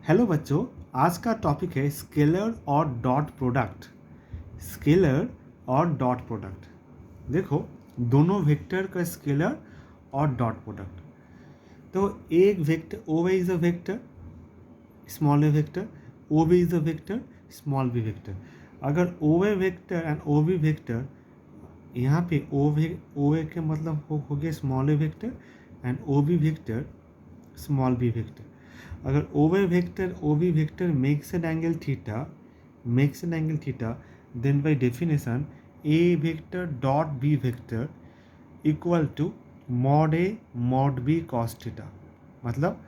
Hello बच्चों, आज का टॉपिक है स्केलर और डॉट प्रोडक्ट। स्केलर और डॉट प्रोडक्ट। देखो, दोनों वेक्टर का स्केलर और डॉट प्रोडक्ट। तो एक vector O is a vector, small a vector, O B is a vector, small b vector. अगर O A vector and O B vector, यहाँ पे ओ ए के मतलब हो गया small a vector and O B vector small b vector. अगर O B vector makes an angle theta, then by definition a vector dot b vector equal to mod a mod b cos theta। मतलब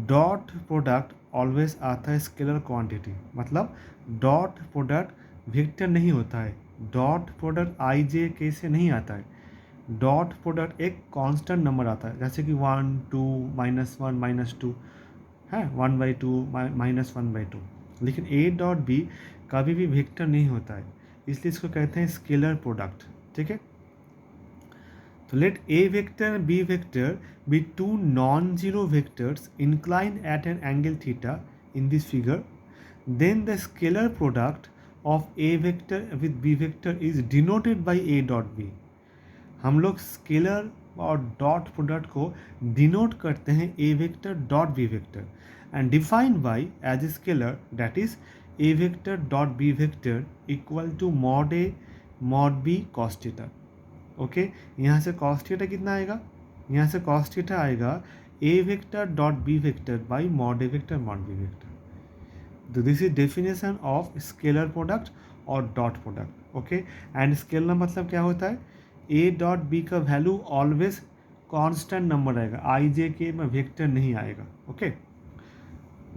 dot product always आता है scalar quantity, मतलब dot product vector नहीं होता है, dot product I J के से नहीं आता है, डॉट प्रोडक्ट एक कांस्टेंट नंबर आता है, जैसे कि 1 2 -1 -2 है, 1/2 -1/2। लेकिन ए डॉट बी कभी भी वेक्टर नहीं होता है, इसलिए इसको कहते हैं स्केलर प्रोडक्ट। ठीक है, तो let A vector and B vector be two non zero vectors inclined at an angle theta in this figure, then the scalar product of a vector with b vector is denoted by a dot b। हम लोग scalar और dot product को denote करते हैं A vector dot B vector and defined by as a scalar, that is A vector dot B vector equal to mod A mod B cos theta. Okay, यहाँ से cos theta कितना आएगा, यहाँ से cos theta आएगा A vector dot B vector by mod A vector mod B vector. तो this is definition of scalar product और dot product. Okay, and scalar मतलब क्या होता है, ए डॉट बी का वैल्यू ऑलवेज कांस्टेंट नंबर आएगा, I J K में vector नहीं आएगा। Okay,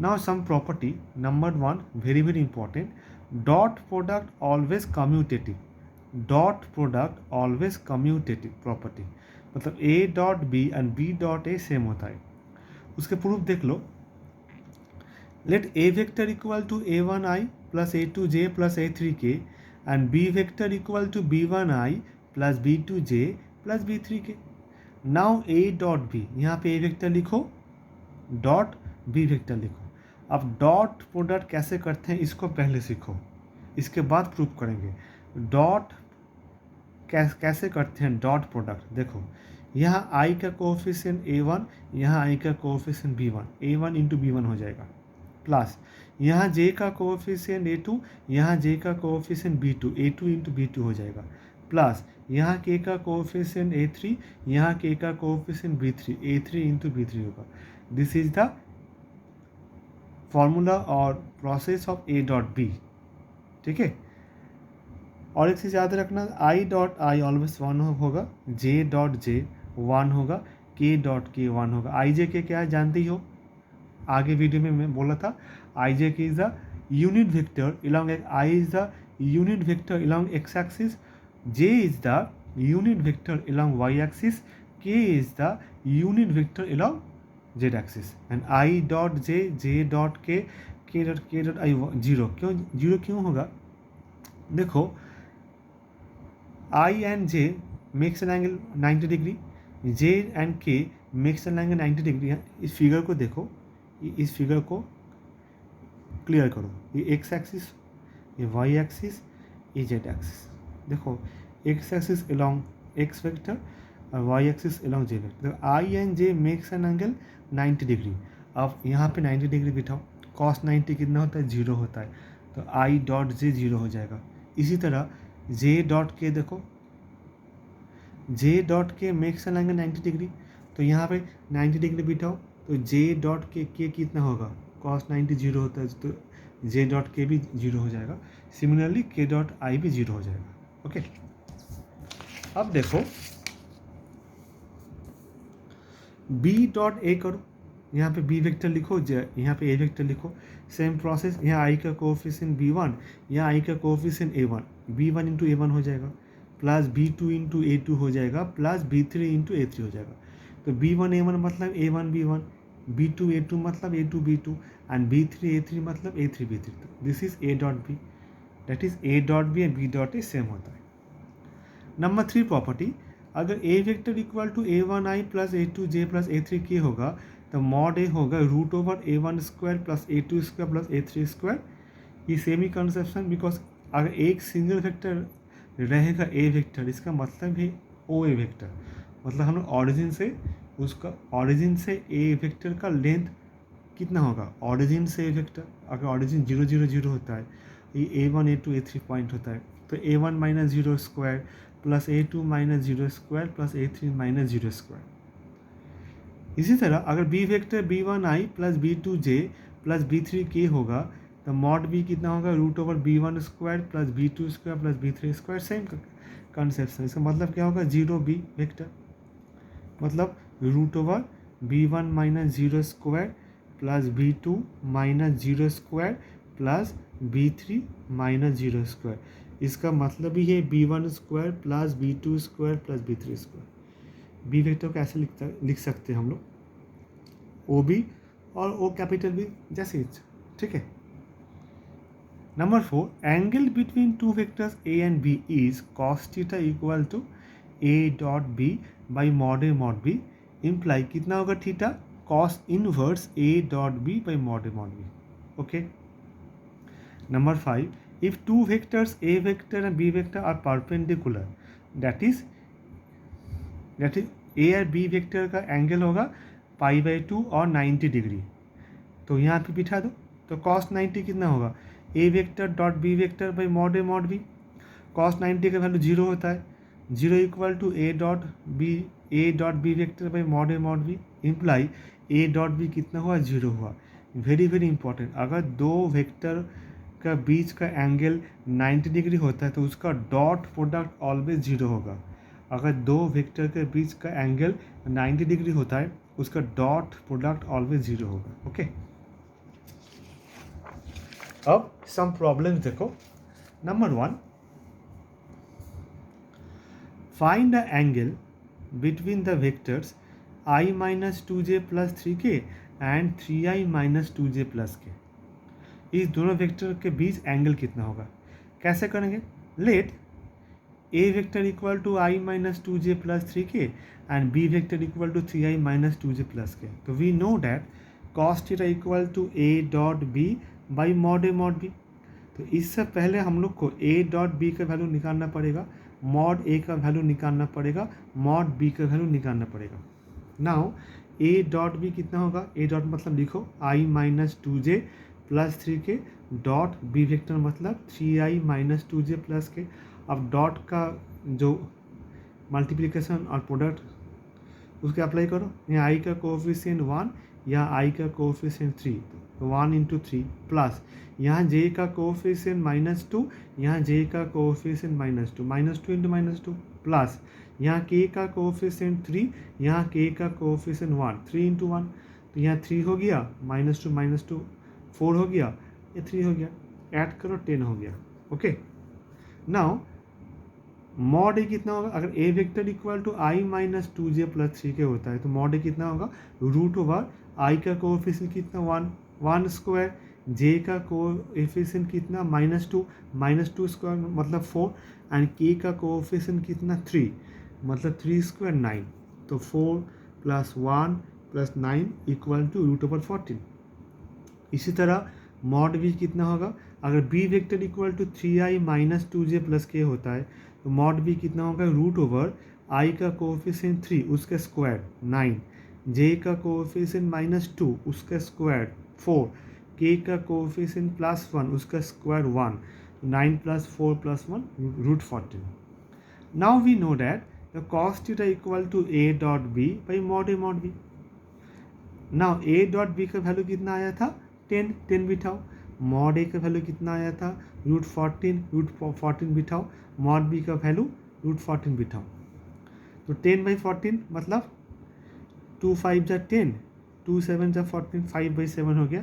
now some property. Number 1 very very important, dot product always commutative. Dot product always commutative property, मतलब A dot B and B dot A same होता है। उसके proof देख लो। Let A vector equal to a1i plus a2j plus a3k and B vector equal to b1i plus b2j plus b3k। Now a dot B, यहाँ पे A vector लिखो, dot B vector लिखो। अब डॉट प्रोडक्ट कैसे करते हैं इसको पहले सीखो, इसके बाद प्रूफ करेंगे। डॉट कैसे करते हैं डॉट प्रोडक्ट, देखो यहाँ आई का कोएफिशिएंट a1, यहाँ आई का coefficient b1, a1 into b1 हो जाएगा, प्लस यहाँ j का कोएफिशिएंट a2, यहाँ j का coefficient b2, a2 into b2 हो जाएगा, प्लस यहाँ k का कोएफिशिएंट a3, यहाँ k का coefficient b3, a3 into b3 होगा। दिस इज द फॉर्मूला और process of A dot B. ठीक है, और एक चीज़ याद रखना, आई डॉट आई ऑलवेज 1 होगा, जे डॉट जे 1 होगा, के डॉट के 1 होगा। आई जे के क्या है जानते ही हो, आगे वीडियो में मैं बोला था, आई जे के is the unit vector along I is the unit vector along x axis, j is the unit vector along y axis, k is the unit vector along z axis, and I dot j dot k dot I zero क्यों होगा, देखो I and j makes an angle 90 degree, j and k makes an angle 90 degree. इस figure को देखो, इस figure को clear करो, ये एक्स एक्सिस, ये वाई एक्सिस, ये जेड एक्सिस। देखो X axis along X vector और Y axis along J vector. तो I and J makes an angle 90 degree. अब यहाँ पे 90 डिग्री बिठाओ, कॉस 90 कितना होता है, 0 होता है, तो आई डॉट जे 0 हो जाएगा। इसी तरह जे डॉट के देखो, जे डॉट के मेक्स एन एंगल 90 डिग्री, तो यहाँ पे 90 डिग्री बिठाओ, तो जे डॉट के कितना होगा, कॉस 90 0 होता है, तो जे डॉट के भी 0 हो जाएगा। सिमिलरली के डॉट आई भी 0 हो जाएगा। ओके, अब देखो बी डॉट ए करो, यहाँ पे बी वेक्टर लिखो, यहाँ पे ए वेक्टर लिखो, सेम प्रोसेस। यहाँ आई का कोएफिशिएंट b1, यहाँ आई का coefficient a1, b1 into a1 हो जाएगा, प्लस b2 इंटू a2 हो जाएगा, प्लस b3 इंटू a3 हो जाएगा। तो b1 a1 मतलब a1 b1, b2 a2 मतलब a2 b2, and b3 a3 मतलब a3 b3। This is a dot B, that is a dot B and b dot A same होता है। Number 3 property, अगर A vector equal to a1i plus a2j plus a3k होगा, तो mod A होगा root over A1 square plus A2 square plus A3 square. ये same ही conception, because अगर एक सिंगल वेक्टर रहेगा ए वेक्टर, इसका मतलब है ओ ए वेक्टर, मतलब हम लोग ऑरिजिन से ए वेक्टर का लेंथ कितना होगा, ऑरिजिन से ए वेक्टर, अगर ऑरिजिन 0 0 0 होता है, ये A1 A2 A3 पॉइंट होता है, तो A1 minus 0 square plus A2 minus 0 square plus A3 minus 0 square. इसी तरह अगर B vector B1I plus B2J plus B3K होगा, तो मॉड बी कितना होगा, root over B1 square plus B2 square plus B3 square. Same conception, इसका मतलब क्या होगा, 0B वेक्टर, मतलब root over B1 minus 0 square plus B2 minus 0 square plus B3 minus 0 square. इसका मतलब ही है B1 square plus B2 square plus B3 square. B vector को ऐसे लिख सकते हैं हम लोग, ओ बी और ओ कैपिटल बी जैसे, ठीक है। Number 4, angle between two vectors A and B is cos theta equal to A dot B by mod A mod B, imply कितना होगा theta, cos inverse A dot B by mod A mod B. Okay. Number 5, if two vectors A vector and B vector are perpendicular, that is A और B vector का angle होगा π/2 और 90 degree. तो यहाँ पे बिठा दो, तो cos 90 कितना होगा, A vector dot B vector by mod A mod B. cos 90 का वैल्यू 0 होता है, 0 equal to A dot B vector by mod A mod B, imply A dot B कितना हुआ, 0 हुआ। वेरी वेरी इंपॉर्टेंट, अगर दो वेक्टर का बीच का एंगल 90 डिग्री होता है तो उसका डॉट प्रोडक्ट ऑलवेज 0 होगा। अगर दो वेक्टर के बीच का एंगल 90 डिग्री होता है, उसका डॉट प्रोडक्ट ऑलवेज 0 होगा। ओके। अब सम प्रॉब्लम्स देखो। Number 1, find the angle between the vectors I minus 2j plus 3k and 3i minus 2j plus k। इस दोनों वेक्टर के बीच एंगल कितना होगा, कैसे करेंगे, let A vector equal to I minus 2j plus 3k and B vector equal to 3i minus 2j plus k। तो we know that cos theta equal to A dot B by mod A mod B. तो इससे पहले हम लोग को A dot B का value निकालना पड़ेगा, मॉड ए का वैल्यू निकालना पड़ेगा, मॉड बी का वैल्यू निकालना पड़ेगा। नाउ ए डॉट बी कितना होगा, ए डॉट मतलब लिखो I minus 2j plus 3k dot B vector मतलब 3i minus 2j plus k। अब डॉट का जो मल्टीप्लिकेशन और प्रोडक्ट उसके अप्लाई करो, यहाँ i का कोफिशिएंट 1, यहाँ i का कोफिशिएंट 3, तो 1 इंटू 3 प्लस यहाँ j का कोफिशिएंट -2, यहाँ j का कोफिशिएंट -2 इंटू -2 प्लस यहाँ k का कोफिशिएंट 3, यहाँ k का कोफिशिएंट 1, 3 इंटू 1, तो यहाँ 3 हो गया, -2 4 हो गया, ये 3 हो गया, ऐड करो 10 हो गया। ओके। नाउ मॉड ए कितना होगा, अगर A vector equal to I minus 2j plus 3k होता है तो मॉड ए कितना होगा, रूट ओवर I का कोएफिशिएंट कितना 1 स्क्वायर, j का कोएफिशिएंट कितना -2 स्क्वायर मतलब 4 एंड k का कोएफिशिएंट कितना 3 मतलब 3 स्क्वायर 9, तो 4 plus 1 plus 9 equal to root over 14। इसी तरह मॉड बी कितना होगा, अगर B vector equal to 3i minus 2j plus k होता है तो मॉड बी कितना होगा, रूट ओवर i का कोएफिशिएंट 3 उसका स्क्वायर 9, j का कोएफिशिएंट -2 उसका स्क्वायर 4, k का कोएफिशिएंट +1 उसका square 1, 9 plus 4 plus 1 root 14। Now we know that the cos theta equal to a dot B by mod A mod B. Now a dot B का value कितना आया था, 10 बिठाओ, mod A का value कितना आया था, रूट 14 बिठाओ, मॉड बी का value root 14 बिठाओ, तो 10/14 मतलब 2 5 जा 10, 2 7 जा 14, 5/7 हो गया।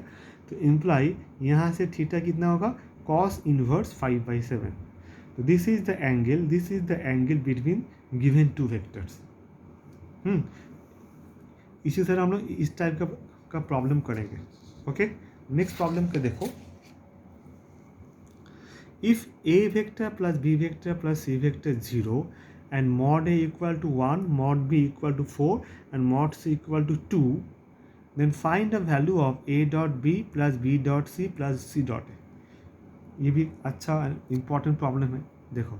तो इम्प्लाई यहाँ से थीटा कितना होगा, cos इनवर्स 5/7। तो this is the angle between given two vectors. इसी तरह हम लोग इस टाइप का प्रॉब्लम करेंगे। ओके। नेक्स्ट प्रॉब्लम का देखो, if a vector plus b vector plus c vector 0 and mod a equal to 1, mod b equal to 4 and mod c equal to 2, then find the value of A dot B plus B dot C plus C dot A. ये भी अच्छा important problem है। देखो,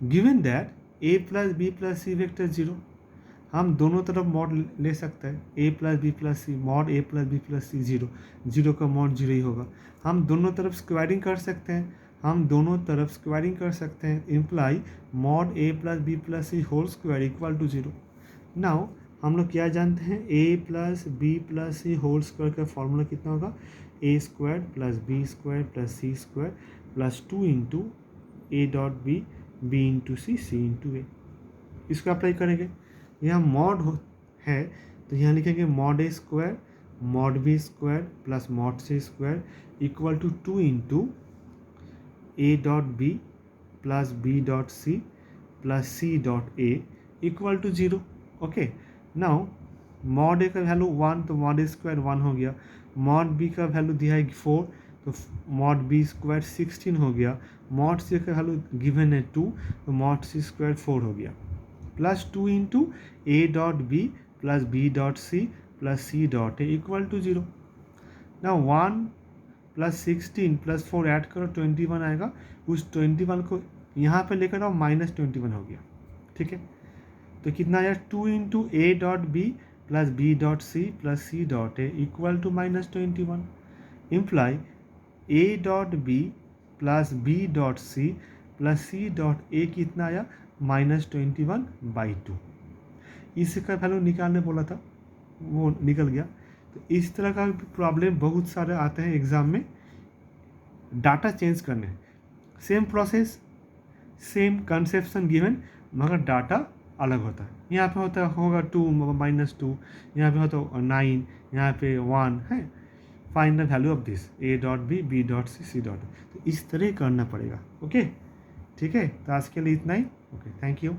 given that A plus B plus C vector zero, हम दोनों तरफ mod ले सकते हैं। A plus B plus C, mod A plus B plus C zero, zero का मॉड जीरो ही होगा। हम दोनों तरफ स्क्वायरिंग कर सकते हैं, हम दोनों तरफ स्क्वायरिंग कर सकते हैं। Imply mod A plus B plus C whole square equal to zero. Now हम लोग क्या जानते हैं, A plus B plus C whole square का फॉर्मूला कितना होगा, A square plus B square plus C square plus 2 into A dot B, B into C into A. इसको apply करेंगे। यहाँ मॉड है तो यहाँ लिखेंगे mod A square mod B square plus mod C square equal to 2 into A dot B plus B dot C plus C dot A equal to zero. Okay, now mod A का value 1 तो mod A square 1 हो गया, mod B का value दिया है 4 तो mod B square 16 हो गया, मॉड सी का वैल्यू गिवन है 2 तो मॉड सी स्क्वायर 4 हो गया, plus 2 into A dot B plus B dot C plus C dot A equal to zero. ना 1 प्लस 16 प्लस 4 ऐड करो 21 आएगा, उस 21 को यहाँ पे लेकर आओ माइनस 21 हो गया। ठीक है, तो कितना आया 2 into A dot B plus B dot C plus C dot A equal to minus 21। Imply A dot B plus B dot C plus C dot A कितना आया -21/2। इसका वैल्यू निकालने बोला था, वो निकल गया। तो इस तरह का प्रॉब्लम बहुत सारे आते हैं एग्ज़ाम में, डाटा चेंज करने, same process same conception given मगर डाटा अलग होता है। यहाँ पे होता होगा 2 -2, यहाँ पे होता 9, यहाँ पे 1 है। Find the value of this A dot B B dot C C dot. तो इस तरह करना पड़ेगा। ओके, ठीक है, तो आज के लिए इतना ही। Okay, thank you.